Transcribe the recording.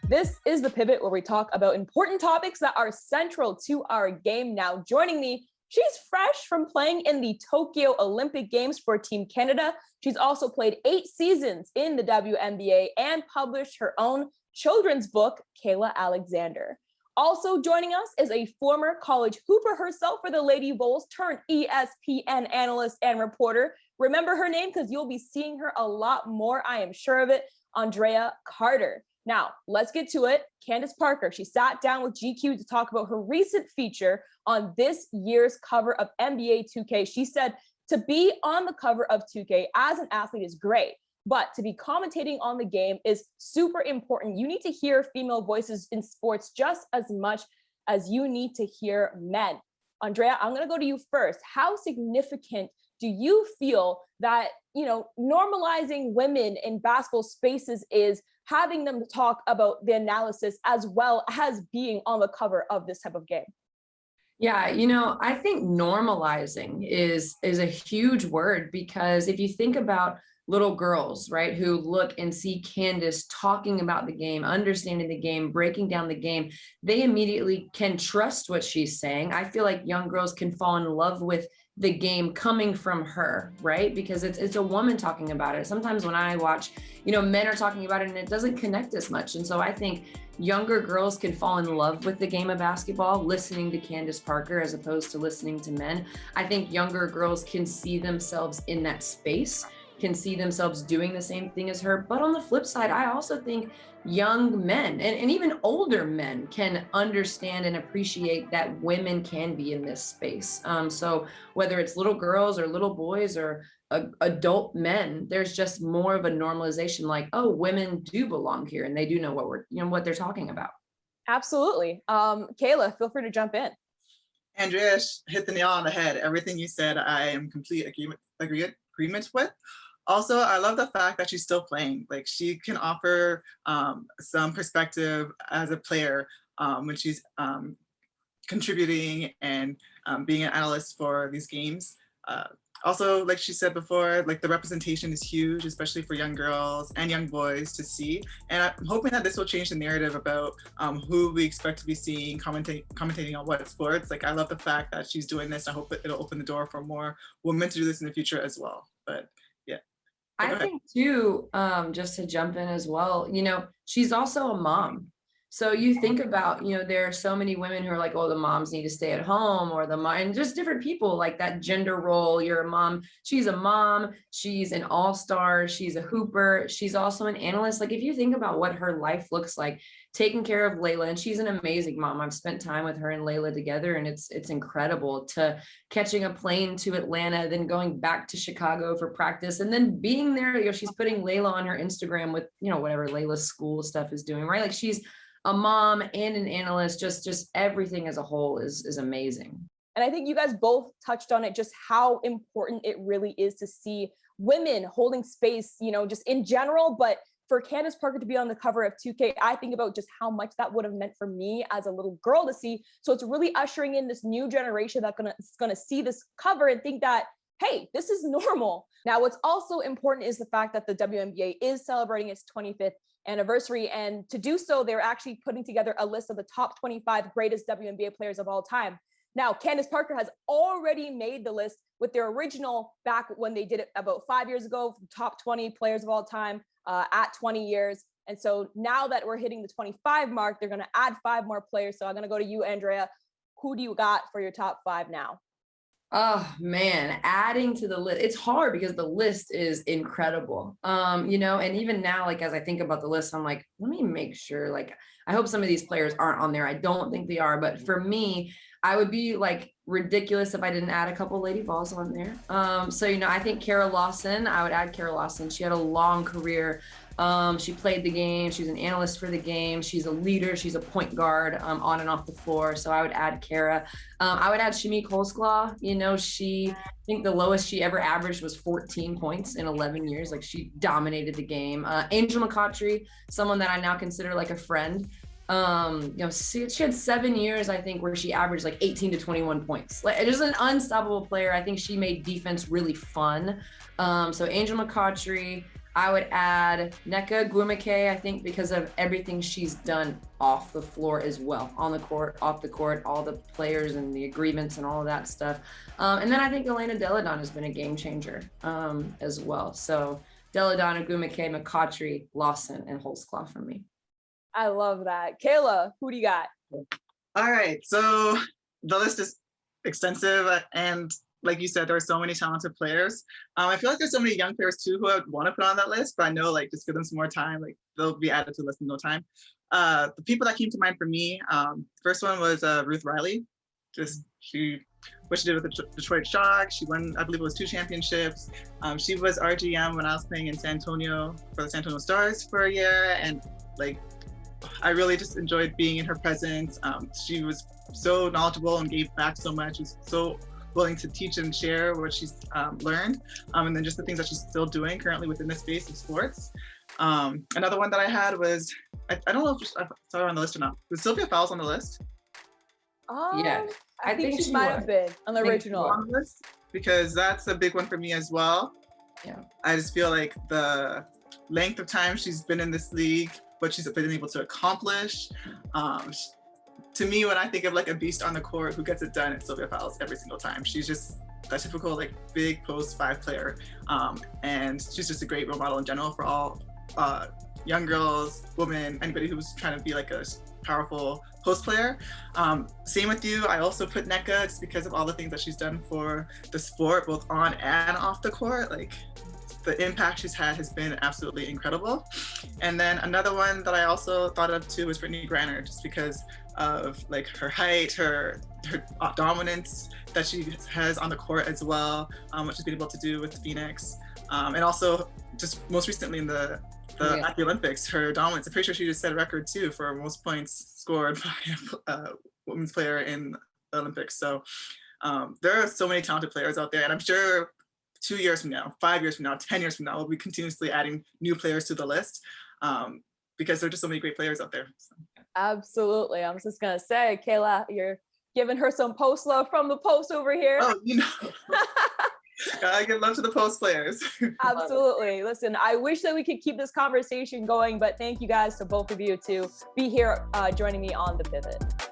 This is The Pivot, where we talk about important topics that are central to our game. Now, joining me, she's fresh from playing in the Tokyo Olympic Games for Team Canada. She's also played 8 seasons in the WNBA and published her own children's book, Kayla Alexander. Also joining us is a former college hooper herself for the Lady Bulls turned ESPN analyst and reporter. Remember her name because you'll be seeing her a lot more, I am sure of it, Andraya Carter. Now, let's get to it. Candace Parker, she sat down with GQ to talk about her recent feature on this year's cover of NBA 2K. She said, to be on the cover of 2K as an athlete is great, but to be commentating on the game is super important. You need to hear female voices in sports just as much as you need to hear men. Andraya, I'm going to go to you first. How significant do you feel that, normalizing women in basketball spaces is having them talk about the analysis as well as being on the cover of this type of game? Yeah, I think normalizing is a huge word, because if you think about little girls, right, who look and see Candace talking about the game, understanding the game, breaking down the game, they immediately can trust what she's saying. I feel like young girls can fall in love with the game coming from her, right? Because it's a woman talking about it. Sometimes when I watch, men are talking about it and it doesn't connect as much. And so I think younger girls can fall in love with the game of basketball, listening to Candace Parker as opposed to listening to men. I think younger girls can see themselves in that space, can see themselves doing the same thing as her. But on the flip side, I also think young men and even older men can understand and appreciate that women can be in this space. So whether it's little girls or little boys or adult men, there's just more of a normalization, like, oh, women do belong here and they do know what they're talking about. Absolutely. Kayla, feel free to jump in. Andrea hit the nail on the head. Everything you said, I am complete agreement with. Also, I love the fact that she's still playing. Like, she can offer some perspective as a player when she's contributing and being an analyst for these games. Also, like she said before, like, the representation is huge, especially for young girls and young boys to see. And I'm hoping that this will change the narrative about who we expect to be seeing commentating on what sports. Like, I love the fact that she's doing this. I hope it'll open the door for more women to do this in the future as well. But yeah. I think too, just to jump in as well, she's also a mom. So you think about, there are so many women who are like, oh, the moms need to stay at home, or and just different people, like that gender role. You're a mom. She's a mom. She's an all-star. She's a hooper. She's also an analyst. Like, if you think about what her life looks like, taking care of Layla, and she's an amazing mom. I've spent time with her and Layla together, and it's incredible, to catching a plane to Atlanta, then going back to Chicago for practice, and then being there. She's putting Layla on her Instagram with, whatever Layla's school stuff is doing, right? Like, she's a mom and an analyst. Just everything as a whole is amazing. And I think you guys both touched on it, just how important it really is to see women holding space, just in general. But for Candace Parker to be on the cover of 2K, I think about just how much that would have meant for me as a little girl to see. So it's really ushering in this new generation that's gonna see this cover and think that, hey, this is normal. Now, what's also important is the fact that the WNBA is celebrating its 25th anniversary. And to do so, they're actually putting together a list of the top 25 greatest WNBA players of all time. Now, Candace Parker has already made the list with their original, back when they did it about 5 years ago, top 20 players of all time at 20 years. And so now that we're hitting the 25 mark, they're going to add 5 more players. So I'm going to go to you, Andraya. Who do you got for your top 5 now? Oh man, adding to the list. It's hard because the list is incredible. And even now, like, as I think about the list, I'm like, let me make sure, like, I hope some of these players aren't on there. I don't think they are, but for me, I would be like ridiculous if I didn't add a couple Lady Balls on there. I think Kara Lawson, I would add Kara Lawson. She had a long career. She played the game. She's an analyst for the game. She's a leader. She's a point guard on and off the floor. So I would add Kara. I would add Shimmy Holdsclaw. I think the lowest she ever averaged was 14 points in 11 years. Like, she dominated the game. Angel McCoughtry, someone that I now consider like a friend. She had 7 years, I think, where she averaged like 18 to 21 points. Like, just an unstoppable player. I think she made defense really fun. So Angel McCoughtry. I would add Nneka Ogwumike, I think, because of everything she's done off the floor as well, on the court, off the court, all the players and the agreements and all of that stuff. And then I think Elena Deladon has been a game changer as well. So Deladon, Ogwumike, McCautry, Lawson, and Holtzclaw for me. I love that. Kayla, who do you got? All right, so the list is extensive, and like you said, there are so many talented players. I feel like there's so many young players too who I would want to put on that list, but I know like just give them some more time, like they'll be added to the list in no time. The people that came to mind for me, first one was Ruth Riley. What she did with the Detroit Shock. She won, I believe it was 2 championships. She was RGM when I was playing in San Antonio for the San Antonio Stars for a year, and like I really just enjoyed being in her presence. She was so knowledgeable and gave back so much. She was so willing to teach and share what she's learned, and then just the things that she's still doing currently within the space of sports. Another one that I had was, I don't know if I saw her on the list or not. Was Sylvia Fowles on the list? Yeah, I think she might have been on the original. On the list, because that's a big one for me as well. Yeah, I just feel like the length of time she's been in this league, what she's been able to accomplish. To me, when I think of like a beast on the court who gets it done, it's Sylvia Fowles every single time. She's just a typical like big post 5 player, and she's just a great role model in general for all young girls, women, anybody who's trying to be like a powerful post player. Same with you. I also put Nneka just because of all the things that she's done for the sport, both on and off the court. Like the impact she's had has been absolutely incredible. And then another one that I also thought of too was Brittany Griner, just because of like her height, her dominance that she has on the court as well, what she's been able to do with Phoenix, and also just most recently in the at the Olympics, her dominance. I'm pretty sure she just set a record too for most points scored by a women's player in the Olympics. So there are so many talented players out there, and I'm sure 2 years from now, 5 years from now, 10 years from now, we'll be continuously adding new players to the list, because there are just so many great players out there. So. Absolutely. I was just going to say, Kayla, you're giving her some post love from the post over here. Oh, you know. I give love to the post players. Absolutely. Listen, I wish that we could keep this conversation going, but thank you guys to both of you to be here joining me on The Pivot.